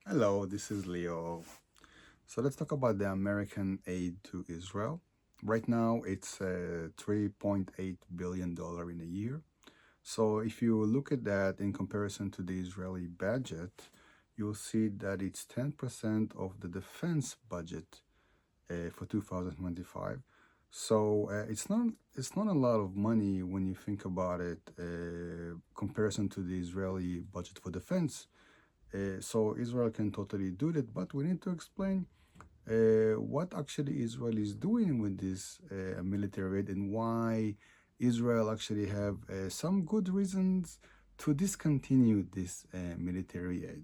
Hello, this is Leo. So let's talk about the American aid to Israel. Right now, it's $3.8 billion in a year. So if you look at that in comparison to the Israeli budget, you'll see that it's 10% of the defense budget for 2025. So it's not a lot of money when you think about it, comparison to the Israeli budget for defense. So Israel can totally do that, but we need to explain what actually Israel is doing with this military aid and why Israel actually have some good reasons to discontinue this military aid.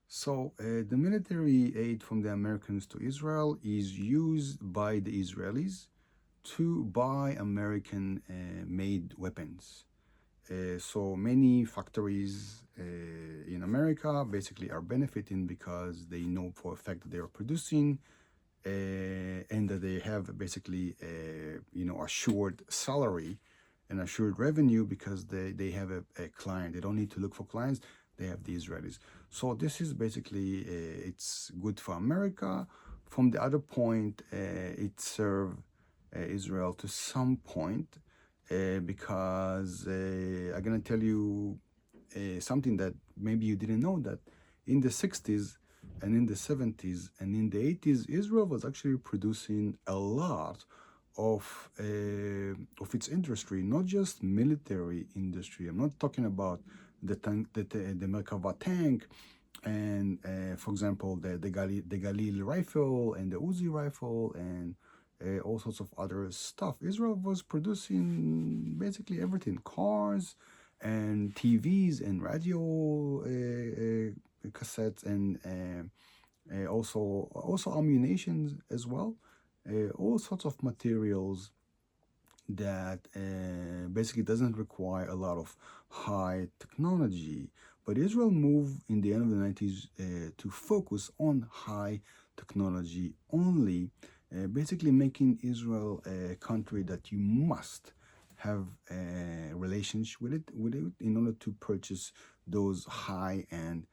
So the military aid from the Americans to Israel is used by the Israelis to buy American made weapons. So many factories in America basically are benefiting because they know for a fact that they are producing and that they have basically assured salary and assured revenue because they have a client. They don't need to look for clients. They have the Israelis. So this is basically it's good for America. From the other point, it served Israel to some point because I'm gonna tell you something that maybe you didn't know, that in the 60s and in the 70s and in the 80s, Israel was actually producing a lot of its industry, not just military industry. I'm not talking about the tank, the Merkava tank, and for example, the Galil rifle and the Uzi rifle and all sorts of other stuff. Israel was producing basically everything: cars and TVs and radio cassettes and also ammunitions as well. All sorts of materials that basically doesn't require a lot of high technology. But Israel moved in the end of the 90s to focus on high technology only, basically making Israel a country that you must have a relationship with it in order to purchase those high-end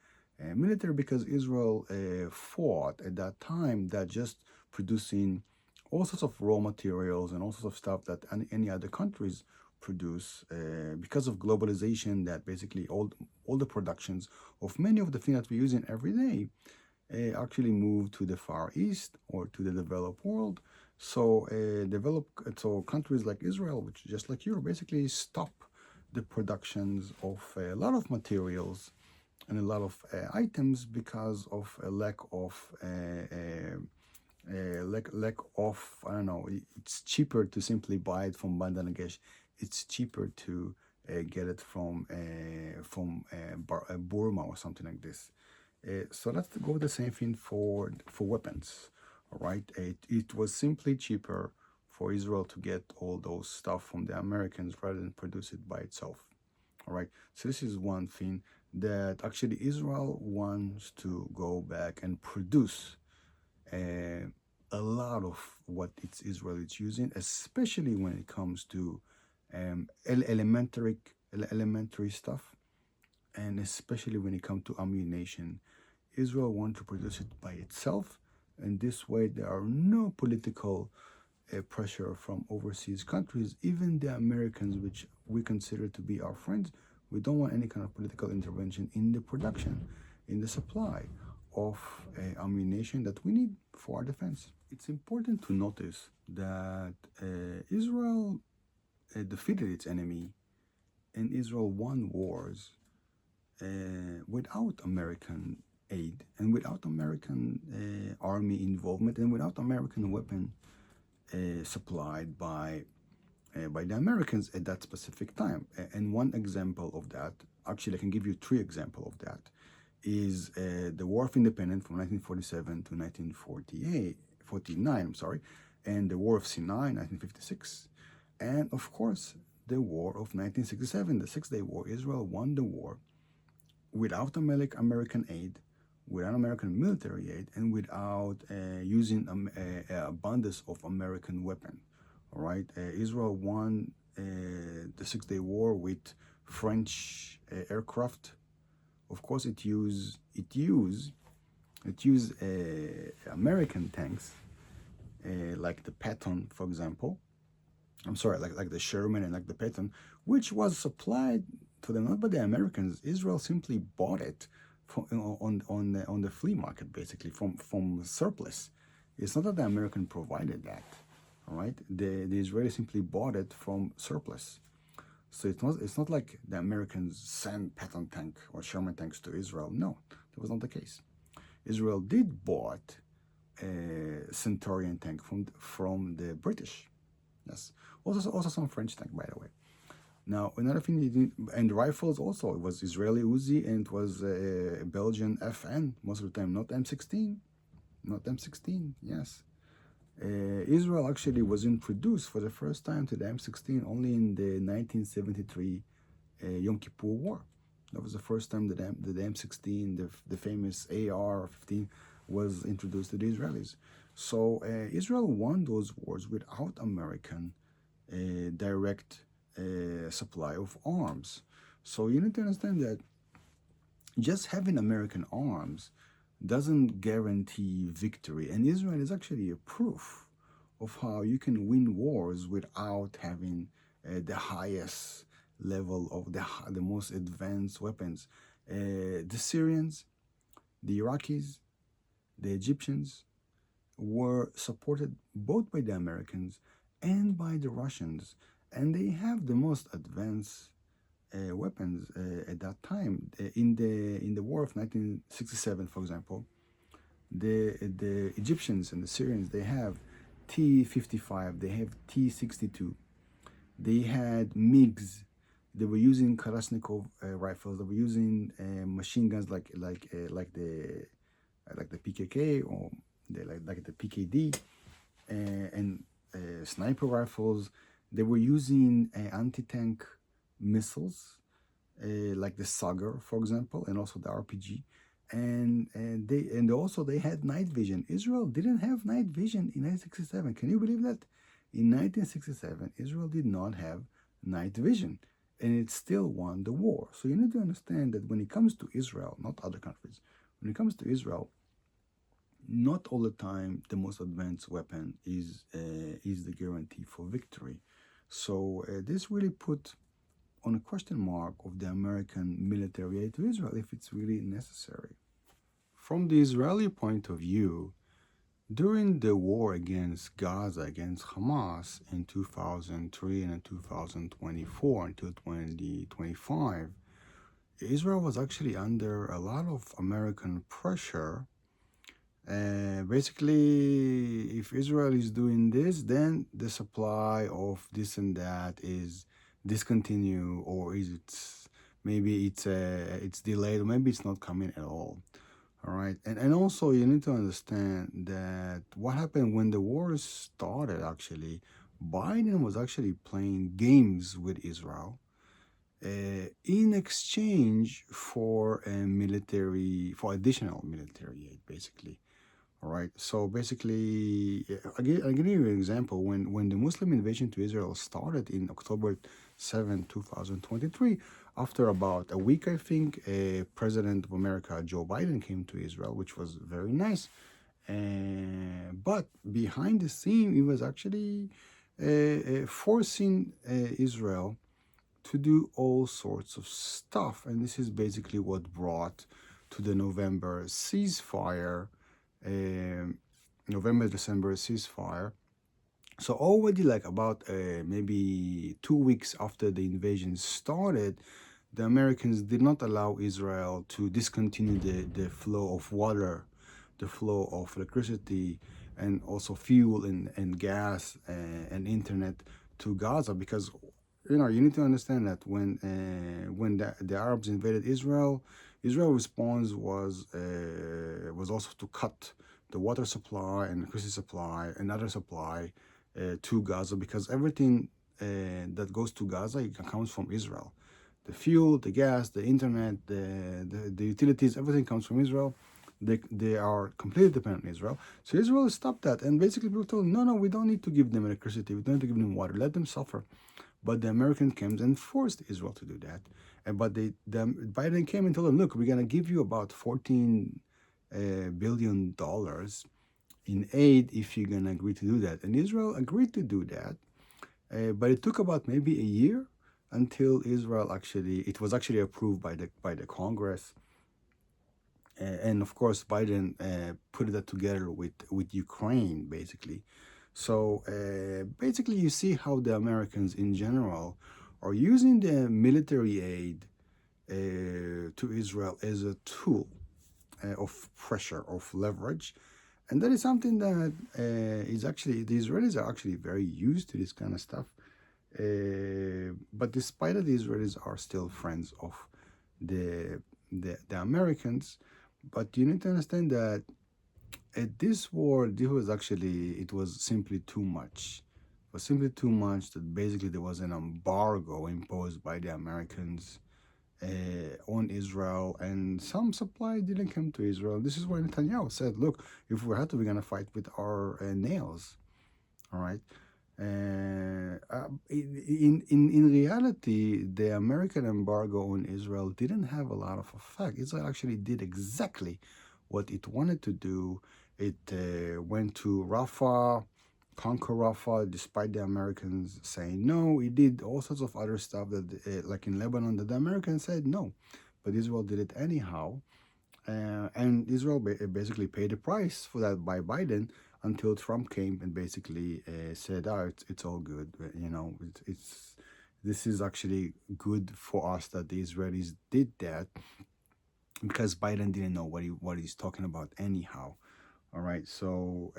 military, because Israel fought at that time that just producing all sorts of raw materials and all sorts of stuff that any other countries produce, because of globalization, that basically all the productions of many of the things that we're using every day actually move to the Far East or to the developed world. So so countries like Israel, which just like Europe, basically stop the productions of a lot of materials and a lot of items because of a lack of, I don't know. It's cheaper to simply buy it from Bangladesh. It's cheaper to get it from Burma or something like this. So let's go with the same thing for weapons. All right, it was simply cheaper for Israel to get all those stuff from the Americans rather than produce it by itself. All right, so this is one thing that actually Israel wants to go back and produce uh, a lot of what it's Israel is using, especially when it comes to elementary stuff, and especially when it comes to ammunition. Israel wants to produce it by itself, and this way there are no political pressure from overseas countries, even the Americans, which we consider to be our friends. We don't want any kind of political intervention in the production, in the supply of ammunition that we need for our defense. It's important to notice that Israel defeated its enemy and Israel won wars without American aid and without American army involvement and without American weapon supplied by the Americans at that specific time. And one example of that, actually, I can give you three examples of that, is the War of Independence from 1947 to 1949, I'm sorry, and the War of Sinai, 1956, and of course, the War of 1967, the Six-Day War. Israel won the war without American aid, without American military aid, and without using abundance of American weapon. All right, Israel won the Six-Day War with French aircraft. Of course, it used that use American tanks, like the Patton, for example. I'm sorry, like the Sherman and like the Patton, which was supplied to them not by the Americans. Israel simply bought it from, on the flea market, basically from surplus. It's not that the American provided that, all right? The Israelis simply bought it from surplus. So it's not like the Americans sent Patton tank or Sherman tanks to Israel. No, that was not the case. Israel did bought a Centurion tank from the British. Yes, also some French tank, by the way. Now another thing, and rifles also. It was Israeli Uzi and it was Belgian FN most of the time, not M16, not M16. Yes, Israel actually was introduced for the first time to the M16 only in the 1973 Yom Kippur War. That was the first time that the M16, the famous AR-15, was introduced to the Israelis. So Israel won those wars without American direct supply of arms. So you need to understand that just having American arms doesn't guarantee victory. And Israel is actually a proof of how you can win wars without having the highest level of the most advanced weapons. The Syrians, the Iraqis, the Egyptians were supported both by the Americans and by the Russians, and they have the most advanced weapons at that time. In the war of 1967, for example, the Egyptians and the Syrians, they have T-55, they have T-62, they had MiGs, they were using Kalashnikov rifles, they were using machine guns like the PKK or like the PKD, and sniper rifles. They were using anti-tank missiles like the Sagar, for example, and also the RPG. And they had night vision. Israel didn't have night vision in 1967. Can you believe that? In 1967, Israel did not have night vision, and it still won the war. So you need to understand that when it comes to Israel, not other countries, when it comes to Israel, not all the time the most advanced weapon is the guarantee for victory. So this really put on a question mark of the American military aid to Israel if it's really necessary. From the Israeli point of view, during the war against Gaza, against Hamas in 2003 and in 2024 until 2025, Israel was actually under a lot of American pressure. Basically, if Israel is doing this, then the supply of this and that is discontinued, or is it's delayed, or maybe it's not coming at all. All right, and also you need to understand that what happened when the war started. Actually, Biden was actually playing games with Israel in exchange for additional military aid, basically. All right. So basically, I'll give you an example. When the Muslim invasion to Israel started in October 7, 2023, after about a week, I think, President of America, Joe Biden, came to Israel, which was very nice. But behind the scene, he was actually forcing Israel to do all sorts of stuff. And this is basically what brought to the November ceasefire. November-December ceasefire. So already like about maybe 2 weeks after the invasion started, the Americans did not allow Israel to discontinue the flow of water, the flow of electricity, and also fuel and gas and internet to Gaza, because you need to understand that when the Arabs invaded Israel, Israel's response was also to cut the water supply and electricity supply and other supply to Gaza, because everything that goes to Gaza, it comes from Israel. The fuel, the gas, the internet, the utilities, everything comes from Israel. They are completely dependent on Israel. So Israel stopped that, and basically people told them, no, we don't need to give them electricity, we don't need to give them water, let them suffer. But the Americans came and forced Israel to do that. But Biden came and told them, look, we're going to give you about 14 billion dollars in aid if you're gonna agree to do that. And Israel agreed to do that, but it took about maybe a year until Israel actually it was actually approved by the Congress. And of course, Biden put that together with Ukraine, basically. So basically, you see how the Americans in general are using the military aid to Israel as a tool of pressure, of leverage. And that is something that is actually, the Israelis are actually very used to this kind of stuff. But despite that, the Israelis are still friends of the, the Americans. But you need to understand that at this war, this was actually, it was simply too much. It was simply too much that basically there was an embargo imposed by the Americans on Israel, and some supply didn't come to Israel. This is why Netanyahu said, "Look, if we have to, we're gonna fight with our nails." All right. In reality, the American embargo on Israel didn't have a lot of effect. Israel actually did exactly what it wanted to do. It went to Rafah, conquer Rafah, despite the Americans saying no. It did all sorts of other stuff that, like in Lebanon, that the Americans said no, but Israel did it anyhow. And Israel basically paid the price for that by Biden until Trump came and basically said, "Oh, it's all good. You know, it's this is actually good for us that the Israelis did that because Biden didn't know what he's talking about anyhow." All right, so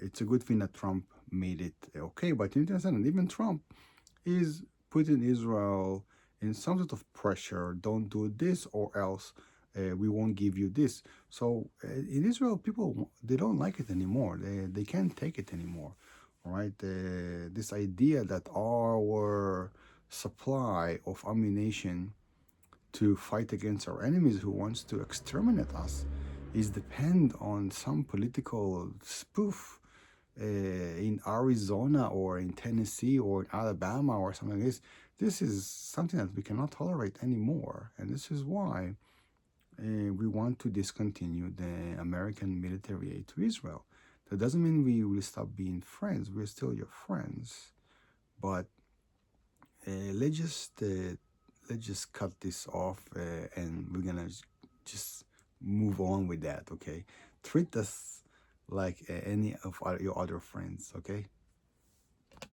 it's a good thing that Trump made it okay, but you need to understand that even Trump is putting Israel in some sort of pressure. Don't do this or else we won't give you this. So in Israel, people, they don't like it anymore. They can't take it anymore. All right, this idea that our supply of ammunition to fight against our enemies who wants to exterminate us is depend on some political spoof in Arizona or in Tennessee or in Alabama or something like this. This is something that we cannot tolerate anymore, and this is why we want to discontinue the American military aid to Israel. That doesn't mean we will stop being friends. We're still your friends, but let's just cut this off, and we're gonna just move on with that. Okay, treat us like any of your other friends. Okay.